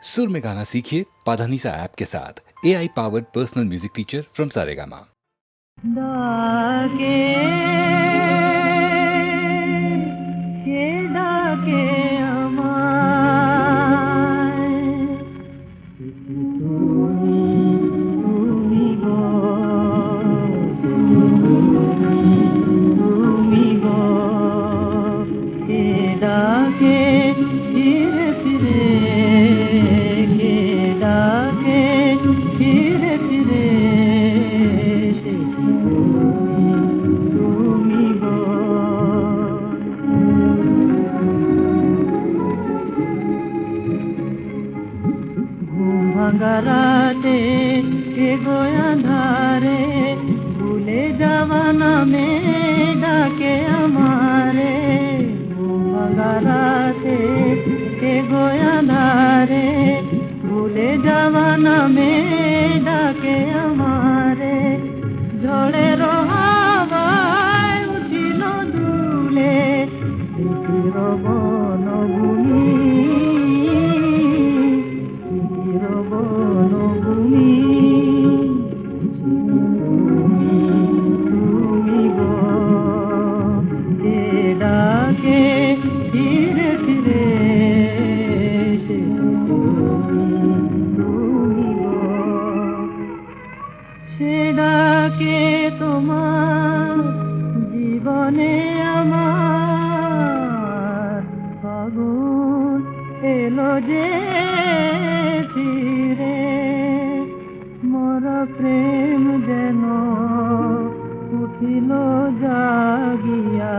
सुर में गाना सीखिए पाधानीसा ऐप के साथ। AI powered personal music teacher from Saregama. राते के गोया धारे भूले जवाना में डाके हमारे राते के गोया धारे भूले जवाना में डाके हमारे झोड़े रोहावाय उठिलो दूले बन भूमि তোমার জীবনে আমার ফাগুন এলো যে ফিরে মোর প্রেম যেন উঠিল জাগিয়া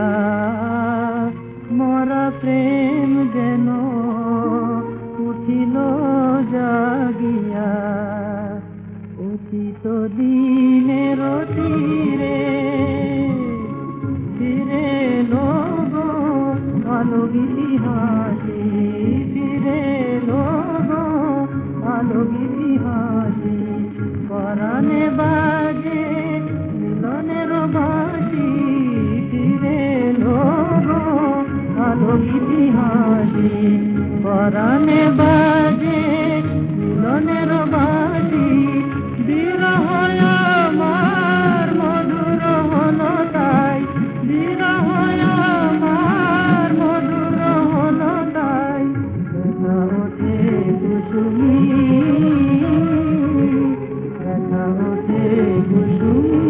মোর প্রেম যেন উঠিল জাগিয়া অতীত দিনের তীরে ফিরে লোগো আলো ইতিহাসে ফিরে লোগো আলো ইতিহাসে পরাণে বাজে মিলনের বাসি ফিরে লোগো আলো ইতিহাসে পরাণে বাজে মিলনের বাসি বিরহ আমার মধুর হলো তাই বিরহ আমার মধুর হলো তাই ব্যথা ওঠে কুসুমি ব্যথা ওঠে কুসুমি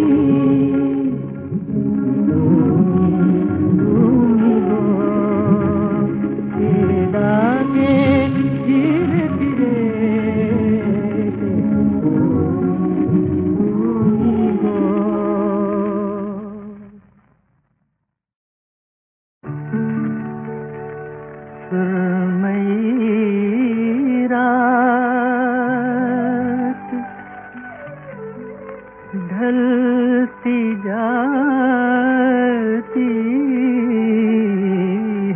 তুমি গো ডাকে ধীরে ধীরে ढलती जाती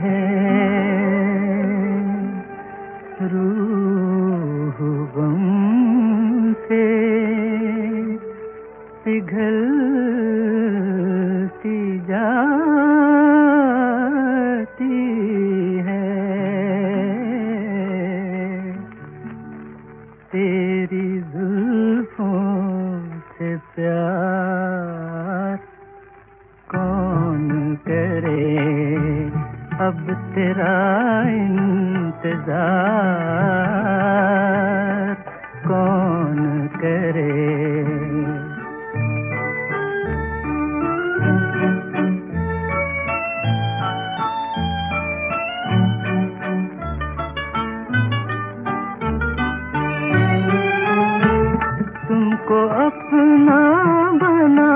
है रूह गम से पिघलती जाती है तेरी जुल्फों से प्यार कौन करे अब तेरा इंतजार कौन करे तुमको अपना बना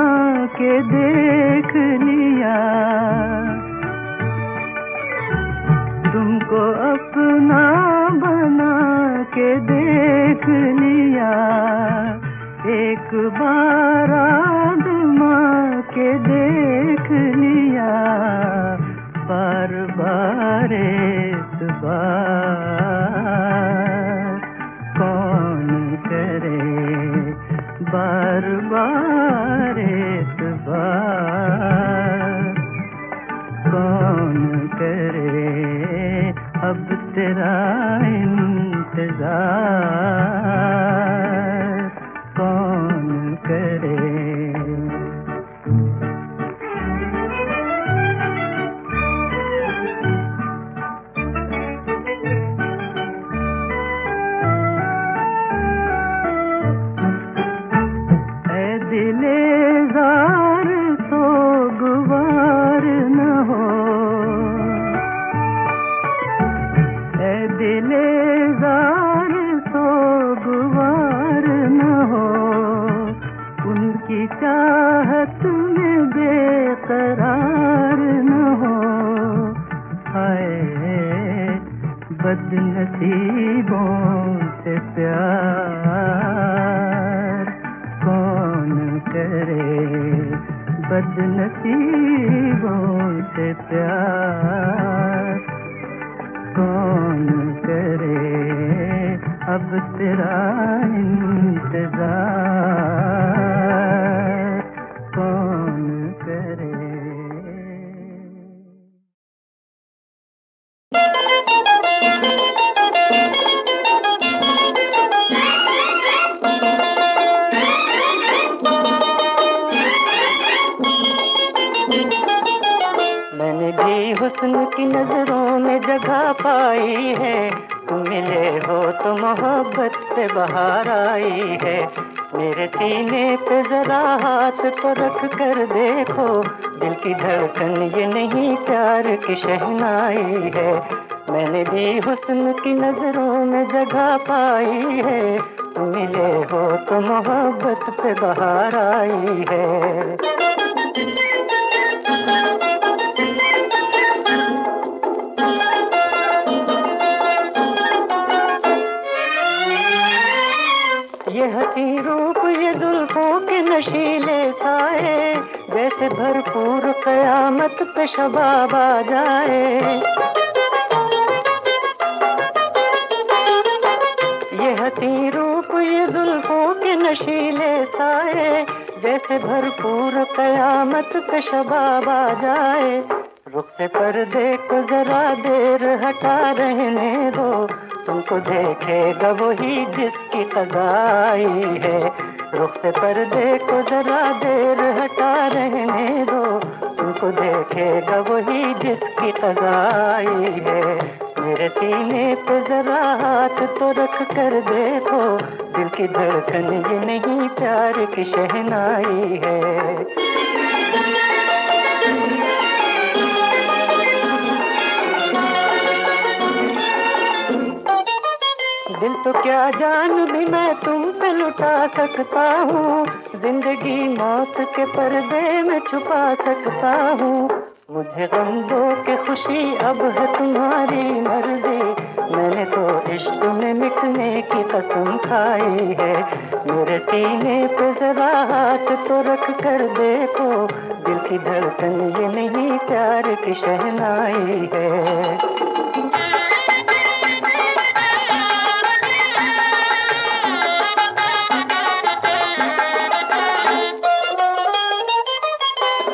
के देख लिया तुमको अपना बना के देख लिया एक बार आज़मा के देख लिया बार बार एतबार कौन करे बार बार एतबार कौन करे अब तेरा इंतजार अब तेरा इंतजार कौन करे। मैंने भी हुस्न की नजरों में जगह पाई है, तुम मिले हो तो मोहब्बत पे बहार आई है। मेरे सीने पे जरा हाथ तो रख कर देखो, दिल की धड़कन ये नहीं प्यार की शहनाई है। मैंने भी हुस्न की नजरों में जगह पाई है, तुम मिले हो तो मोहब्बत पे बहार आई है। ये हंसी रूप ये जुल्फों के नशीले साए, जैसे भरपूर कयामत पे शबाब आ जाए। ये हंसी रूप ये जुल्फों के नशीले साए, जैसे भरपूर कयामत पे शबाब आ जाए। रुख से पर्दे को जरा देर हटा रहने दो, तुमको देखेगा वही जिसकी क़ज़ा आई है। रुख से पर्दे को जरा देर हटा रहने दो, तुमको देखेगा वही जिसकी क़ज़ा आई है। मेरे सीने पे जरा हाथ तो रख कर देखो, दिल की धड़कन ये नहीं प्यार की शहनाई है। दिल तो क्या जान भी मैं तुम पे लुटा सकता हूँ, जिंदगी मौत के पर्दे में छुपा सकता हूँ। मुझे गम दो के खुशी अब है तुम्हारी मर्जी, मैंने तो इश्क में मिटने की कसम खाई है। मेरे सीने पे जरा हाथ तो रख कर देखो, दिल की धड़कन ये नहीं प्यार की शहनाई है।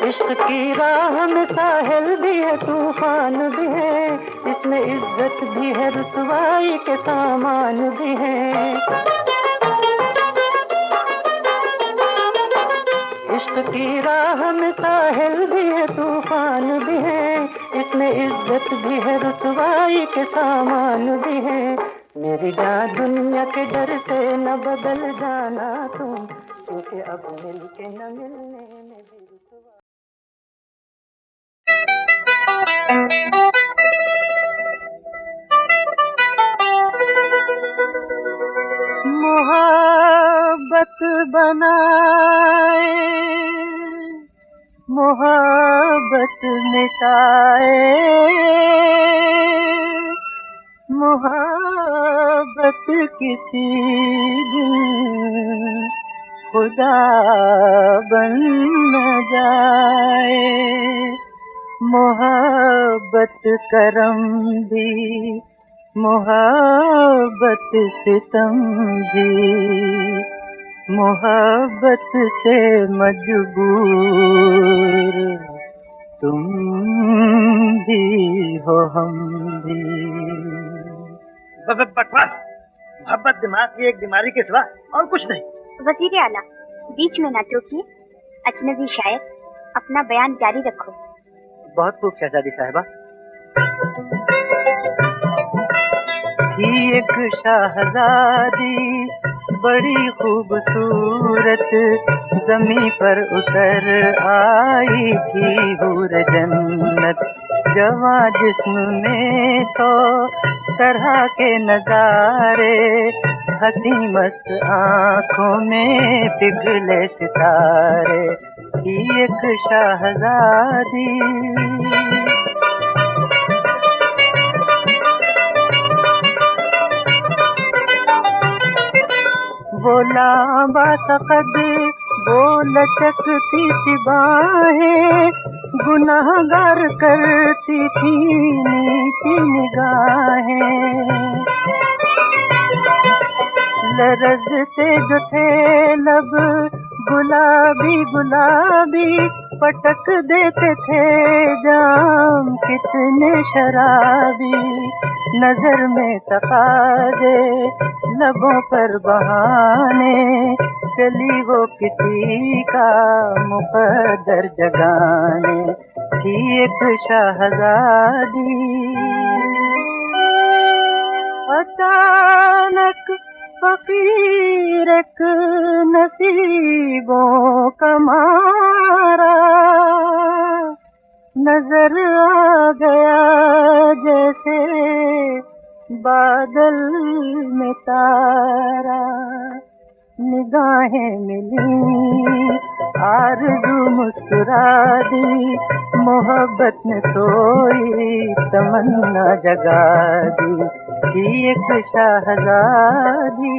इश्क की राह में साहिल भी है तूफान भी है, इसमें इज्जत भी है रुसवाई के सामान भी है। इश्क की राह में साहिल भी है तूफान भी है, इसमें इज्जत भी है रुसवाई के सामान भी है। मेरी जान दुनिया के डर से न बदल जाना तुम, क्योंकि अब मिलके न मिलने में भी रुसवा। मोहब्बत बनाए मोहब्बत मिटाए, मोहब्बत किसी दिन खुदा बन न जाए। मोहब्बत करम भी मोहब्बत सितम भी, मोहब्बत से मजबूर तुम भी हो हम भी। बकवास। मोहब्बत दिमाग की एक बीमारी के सिवा और कुछ नहीं। वजीर आला, बीच में ना टोकिए। अजनबी शायर, अपना बयान जारी रखो। बहुत खूब शहजादी साहिबा। थी एक शहजादी बड़ी खूबसूरत, ज़मीं पर उतर आई थी हूर जन्नत। जवां जिस्म में 100 तरह के नजारे, हंसी मस्त आँखों में पिघले सितारे। थी एक शहजादी वो लांबा सकद, वो लचकती सी बाहें, गुनाहगार करती थी नीची निगाहें। लरजते जो थे लब गुलाबी गुलाबी, पटक देते थे जाम कितने शराबी। नजर में तकाजे लबों पर बहाने, चली वो किसी का मुकद्दर जगाने, थी एक शहजादी। अचानक फकीर एक नसीबों का मारा, नजर आ गया जैसे बादल में तारा। निगाहें मिली आरज़ू मुस्कुरा दी, मोहब्बत ने सोई तमन्ना जगा दी, थी एक शहजादी।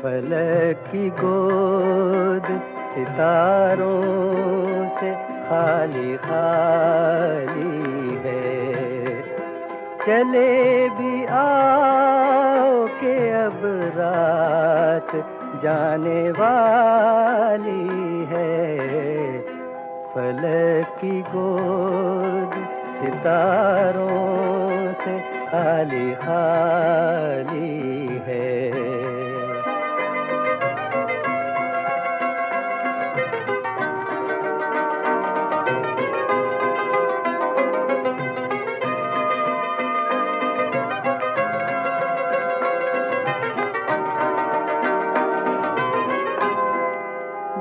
फलक की गोद सितारों से खाली खाली है, चले भी आओ के अब रात जाने वाली है। फलक की गोद सितारों से खाली खाली है।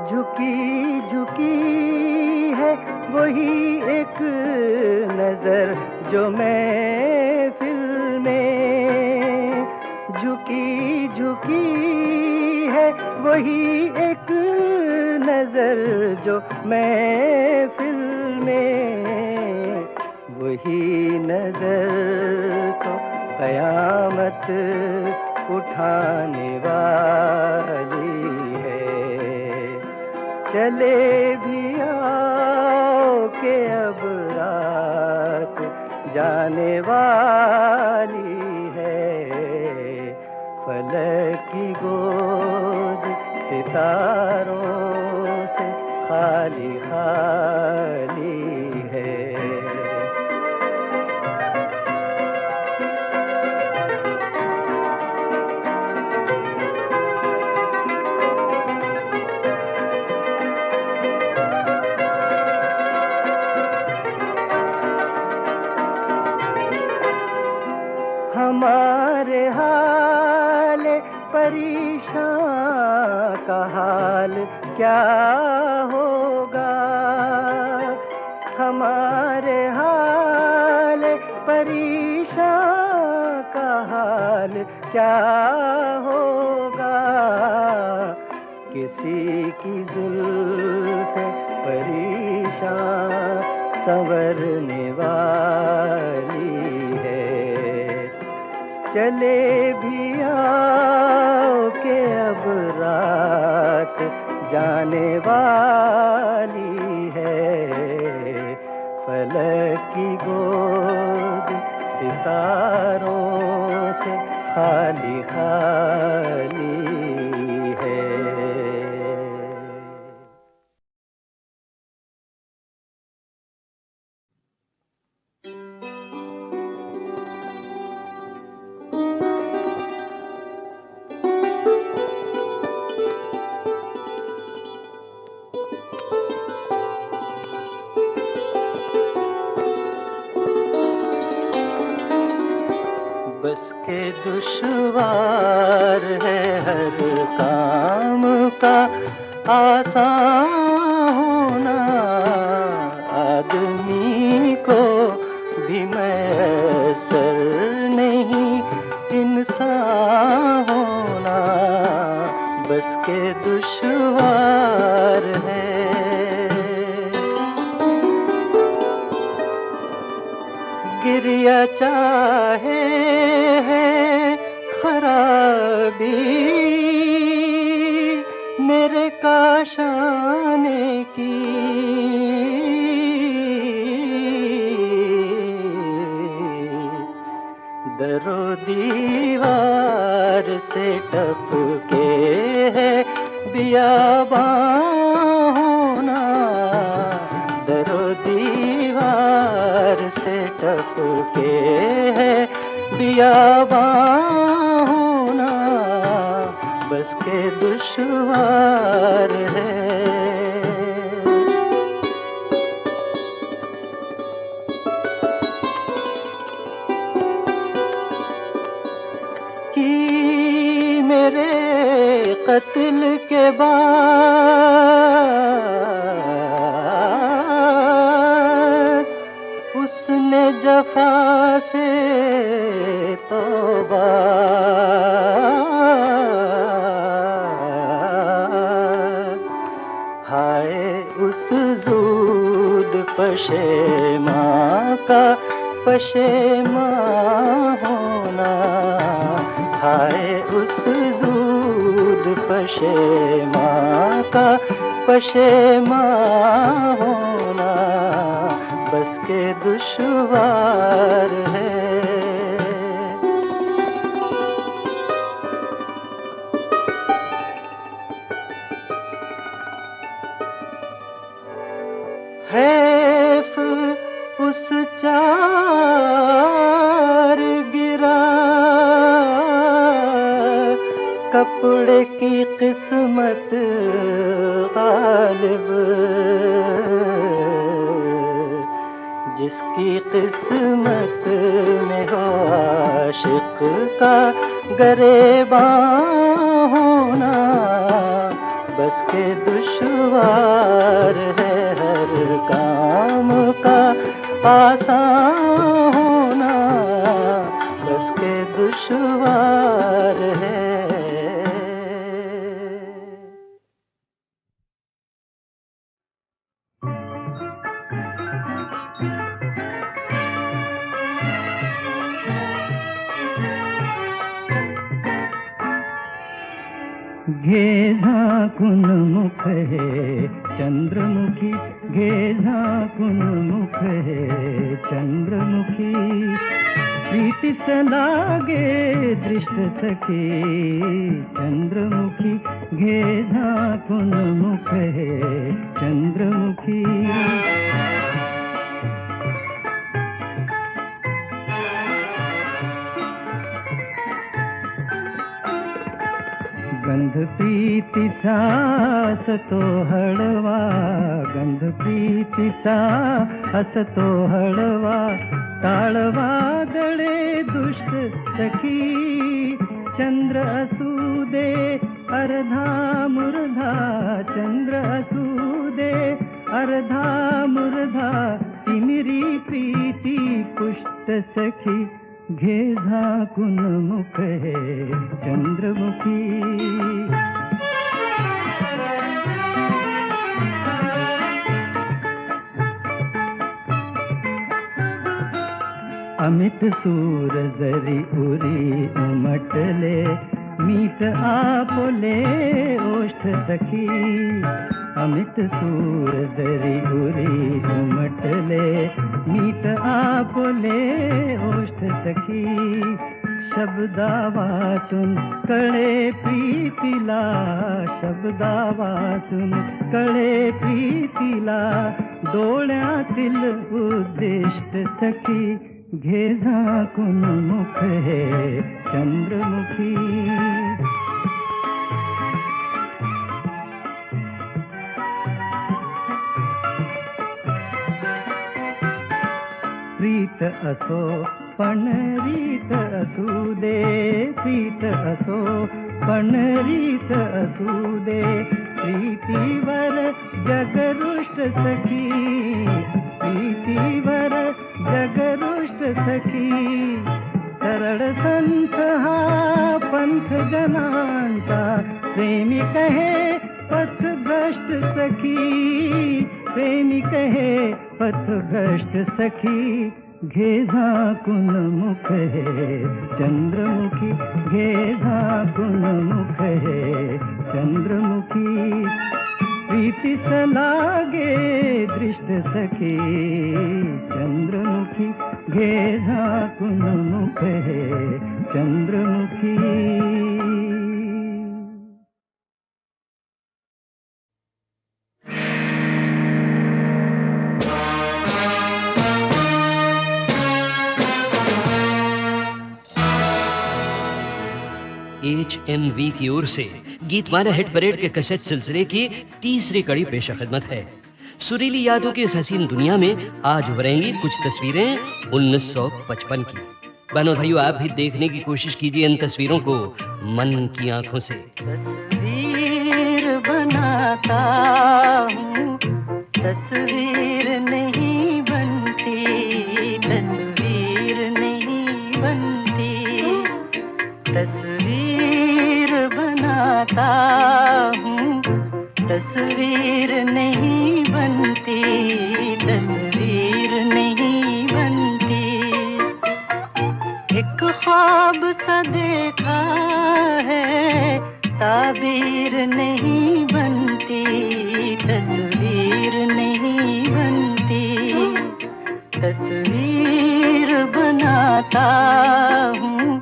झुकी झुकी है वही एक नजर जो महफिल में, झुकी झुकी है वही एक नजर जो महफिल में, वही नजर तो कयामत उठाने वाली है। चले भी आओ के अब रात जाने वाली है। फलक की गोद सितारों से खाली खाली है। हमारे हाल परेशान का हाल क्या होगा, हमारे हाल परेशान का हाल क्या होगा। किसी की जुल्फ़ें परेशान संवरने वाली है। चले भी आओ के अब रात जाने वाली है। फलक की गोद सितारों से खाली खाली है। बस के दुश्वार है हर काम का आसान होना, आदमी को भी मैसर नहीं इंसान होना। बस के दुश्वार है। गिरिया चाहे है खराबी मेरे काशाने की दरो दीवार से टपके है बियाबां होना, दरो दीवार से टपके है बियाबां होना, बस के दुश्वार है। कि मेरे कत्ल के बाद उसने जफा से तौबा, हाय उस ज़ूद पशेमा का पशेमा होना, हाय उस ज़ूद पशेमा का पशेमा होना, बस के दुश्वार है। हैफ उस चार गिरा कपड़े की किस्मत गालिब, जिसकी किस्मत में हो आशिक का गरेबां होना, बस के दुश्वार है हर काम का आसान होना, बस के दुश्वार है। घे झांकुन मुख है चंद्रमुखी, घे झांकुन मुख है चंद्रमुखी, प्रीति से लागे दृष्ट सखी चंद्रमुखी, घे झांकुन मुख है चंद्रमुखी। गंध प्रीतीचा असतो हळवा, गंध प्रीतीचा असतो हळवा, टाळवादळे दुष्ट सखी, चंद्र असू दे अर्धा मुर्धा, चंद्र असू दे अर्धा मुर्धा, तिमिरी प्रीती पुष्ट सखी, घे झांकुन मुख है चंद्रमुखी। अमित सूर जरी उरी उमटले, मीठ आपोले ओष्ठ सखी, अमित सूर जरी उरी उमटले, मीठ आपोले ओष्ठ सखी, शब्दा वाचून कळे प्रीतीला, शब्दा वाचून कळे प्रीतीला, डोळ्यातील उद्दिष्ट सखी, घे झांकुन मुख है चंद्रमुखी। प्रीत असो पण रीत असू दे, प्रीत असो पण रीत असू दे, प्रीतीवर जगरुष्ट सखी, प्रीतीवर जगरुष्ट सखी, तरड संत हा पंथ जनांचा, प्रेमी कहे पथभ्रष्ट सखी, प्रेमी कहे पथभ्रष्ट सखी, घे झांकुन मुख है चंद्रमुखी, घे झांकुन मुख है चंद्रमुखी। प्रीति सलागे दृष्ट सखी चंद्रमुखी, घे झांकुन मुख है चंद्रमुखी। HMV की ओर से गीतमाला हिट परेड के कैसेट सिलसिले की तीसरी कड़ी पेश खिदमत है। सुरीली यादों की इस हसीन दुनिया में आज उभरेंगी कुछ तस्वीरें 1955 की। बहनों भाइयों, आप भी देखने की कोशिश कीजिए इन तस्वीरों को मन की आंखों से। तस्वीर बनाता हूँ, तस्वीर नहीं बनती, तस्वीर नहीं बनती। तस्वीर बनाता हूँ, तस्वीर नहीं बनती, तस्वीर नहीं बनती। एक ख्वाब सा देखा है, ताबीर नहीं बनती, तस्वीर नहीं बनती। तस्वीर बनाता हूँ,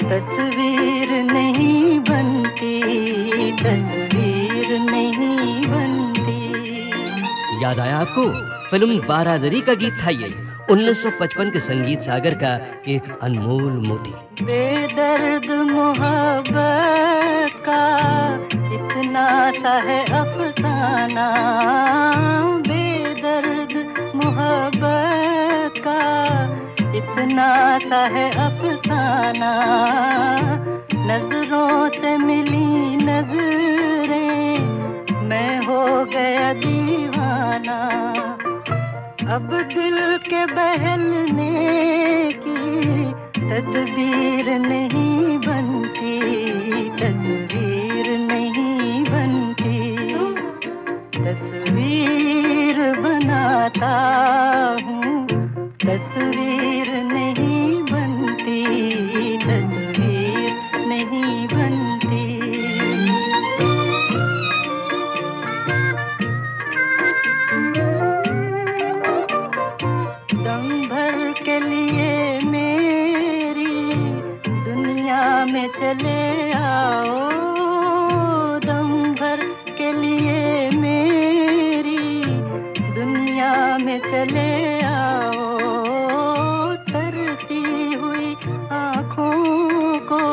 तस्वीर नहीं बनती, तस्वीर नहीं बनती। याद आया आपको? फिल्म बारादरी का गीत था ये, 1955 के संगीत सागर का एक अनमोल मोती। बेदर्द मोहब्बत का इतना सा है अफसाना, बेदर्द मोहब्बत का इतना सा है अफसाना। नजरों से मिली नजरें, मैं हो गया दीवाना। अब दिल के बहलने की तदबीर नहीं बनती, तस्वीर नहीं बनती। तस्वीर बनाता हूँ, तस्वीर नहीं बनती, तस्वीर नहीं बनती। दम भर के लिए मेरी दुनिया में चले आओ, दम भर के लिए मेरी दुनिया में चले आओ। तरसी हुई आँखों को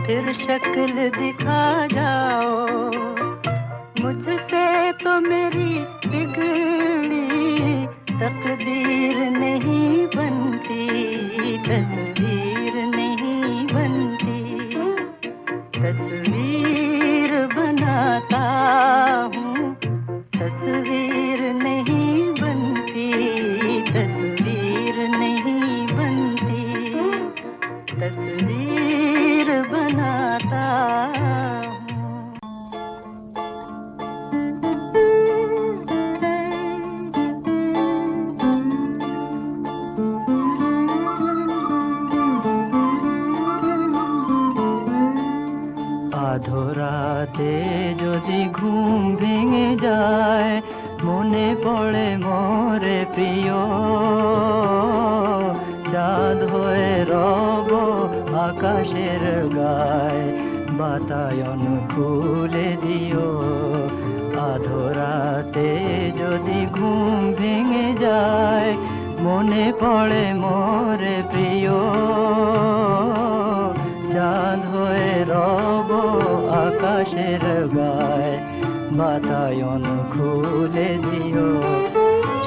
फिर शक्ल दिखा जाओ। मुझसे तो मेरी बिगड़ी तकदीर नहीं बनती, तस्वीर नहीं बनती। तस्वीर बनाता हूँ, तस्वीर नहीं बनती, तस्वीर नहीं बनती। तस्वीर बनाता हूँ। আধরাতে যদি ঘুম ভেঙে যায়, মনে পড়ে মোরে প্রিয়। চাঁদ হয়ে রব আকাশের গায়, বাতায়ন খুলে দিও। আধরাতে যদি ঘুম ভেঙে যায়, মনে পড়ে মোরে প্রিয়। চাঁদ হয়ে রব আকাশের গায়, বাতায়ন খুলে দিও।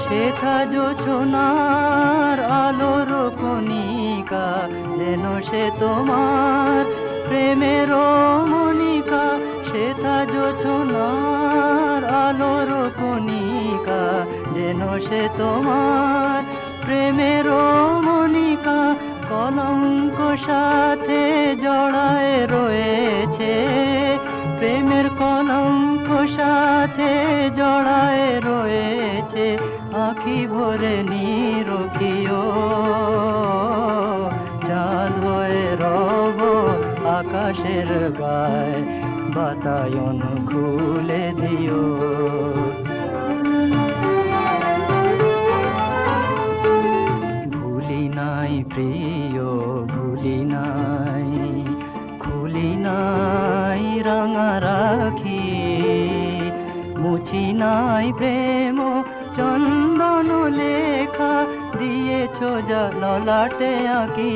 শেখা জোছনার আলোর কণিকা, যেন সে তোমার প্রেমের মনিকা। শেখা জোছনার আলোর কণিকা, যেন সে তোমার প্রেমের মনিকা। কলঙ্ক সাথে জড়ায় রয়েছে, প্রেমের কলঙ্ক সাথে জড়ায় রয়েছে আখি ভরে নিরখিও চাঁদ হয়ে রব আকাশের গায় বাতায়ন খুলে দিও ভুলি নাই প্রিয় ভুলি নাই খুলি নাই রাঙা রাখি মুছি নাই প্রেম চন্দন লেখা দিয়েছ যা ললাটে আঁকি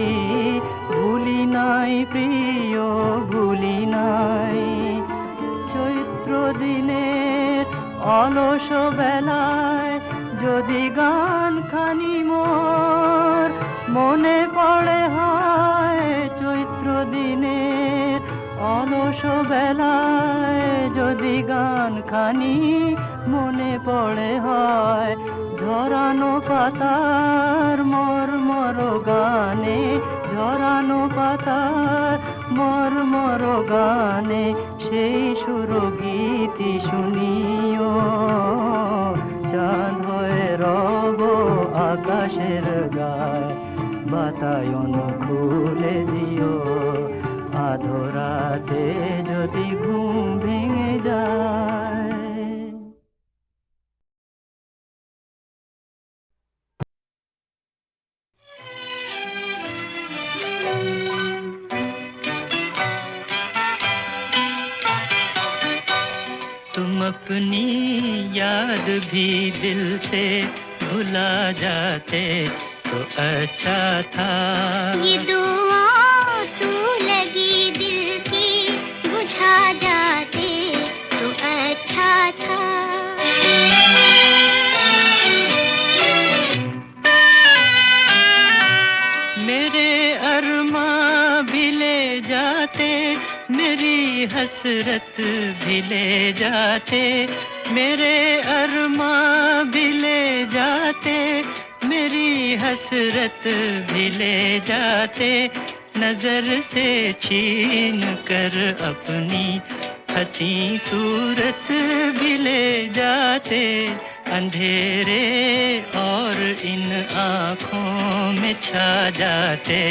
ভুলি নাই প্রিয় ভুলি নাই চৈত্র দিনের অলস বেলায় যদি গান খানি মোর মনে পড়ে হয় চৈত্র দিনের অলস বেলায় যদি গান খানি মনে পড়ে হয় ঝরানো পাতার মর্মর গানে ঝরানো পাতার মর্মর গানে সেই সুরগীতি শুনিও চাঁদ হয়ে রব আকাশের গায় বাতায়ন খুলে দিও আধরাতে যদি ঘুম ভেঙে যায় तुम अपनी याद भी दिल से भुला जाते तो अच्छा था ये दुआ तू लगी दिल की बुझा जाते तो अच्छा था मेरे अरमा भी ले जाते मेरी हसरत भी ले जाते मेरे अरमा भी ले जाते मेरी हसरत भी ले जाते नजर से छीन कर अपनी हसी सूरत भी ले जाते अंधेरे और इन आँखों में छा जाते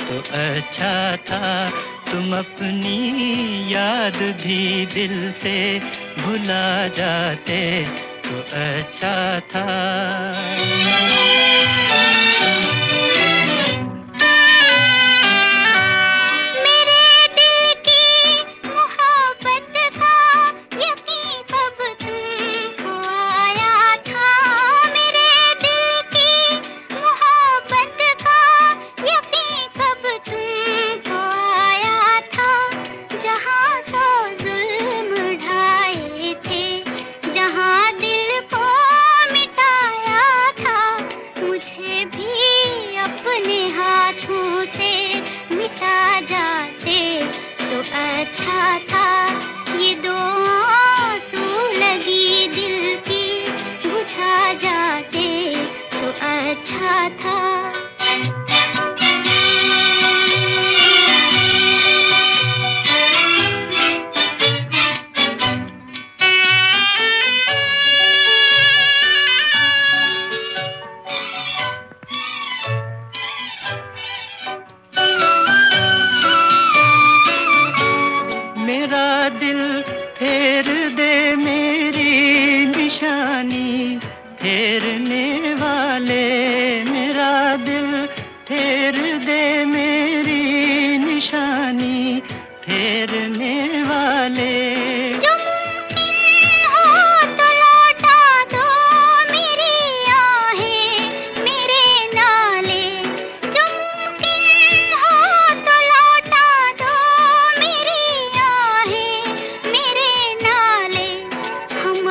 तो अच्छा था तुम अपनी याद भी दिल से भुला जाते तो अच्छा था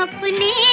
अपने